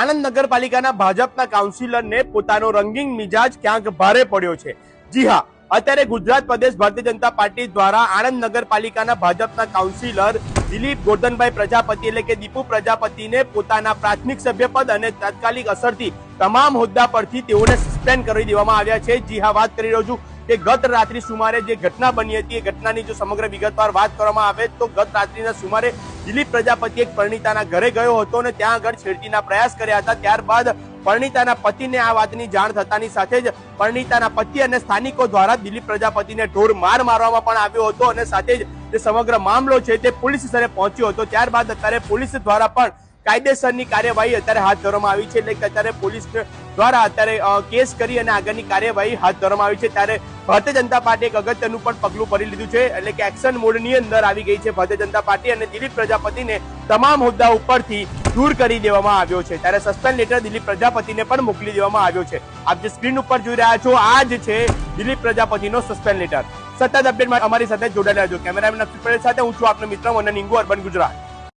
આણંદ નગરપાલિકાના ભાજપના કાઉન્સિલરને પોતાનો રંગીન મિજાજ ક્યાંક ભારે પડ્યો છે। જી હા, અત્યારે ગુજરાત પ્રદેશ ભારતીય જનતા પાર્ટી દ્વારા આણંદ નગરપાલિકાના ભાજપના કાઉન્સિલર દિલીપ ગોરધનભાઈ પ્રજાપતિ એટલે કે દીપુ પ્રજાપતિને પોતાના પ્રાથમિક સભ્યપદ અને તાત્કાલિક અસરથી તમામ હોદ્દા પરથી તેઓને સસ્પેન્ડ કરી દેવામાં આવ્યા છે। જી હા, વાત કરી રહ્યો છું કે ગત રાત્રિ સુમારે જે ઘટના બની હતી એ ઘટનાની જો સમગ્ર વિગતવાર વાત કરવામાં આવે તો ગત રાત્રિના સુમારે દિલીપ પ્રજાપતિ એક પરિણીતાના ઘરે ગયો હતો અને ત્યાં આગળ છેડતીના પ્રયાસ કર્યા હતા। ત્યારબાદ પરિણીતાના પતિને આ વાતની જાણ થતાની સાથે જ પરિણીતાના પતિ અને સ્થાનિકો દ્વારા દિલીપ પ્રજાપતિને ઢોર માર મારવામાં પણ આવ્યો હતો અને સાથે જ જે સમગ્ર મામલો છે તે પોલીસ સ્તરે પહોંચ્યો હતો। ત્યારબાદ અત્યારે પોલીસ દ્વારા પણ કાયદેસરની કાર્યવાહી અત્યારે હાથ ધરવામાં આવી છે, એટલે કે અત્યારે પોલીસ દ્વારા અત્યારે કેસ કરી અને આગળની કાર્યવાહી હાથ ધરવામાં આવી છે। ત્યારે ભારતીય જનતા પાર્ટી એક અગત્યનું પણ પગલું ભરી લીધું છે, એટલે કે એક્શન મોડની અંદર આવી ગઈ છે ભારતીય જનતા પાર્ટી અને દિલીપ પ્રજાપતિને તમામ હોદ્દા ઉપરથી દૂર કરી દેવામાં આવ્યો છે। ત્યારે સસ્પેન્ડ લેટર દિલીપ પ્રજાપતિને પણ મોકલી દેવામાં આવ્યો છે। આપ જે સ્ક્રીન ઉપર જોઈ રહ્યા છો આ જ છે દિલીપ પ્રજાપતિનો સસ્પેન્ડ લેટર। સતત અપડેટ માટે અમારી સાથે જોડાયેલા રહેજો। કેમેરામેન નફીસ પટેલ સાથે હું છું આપનો મિત્ર મનન ઇંગુ, અર્બન ગુજરાત।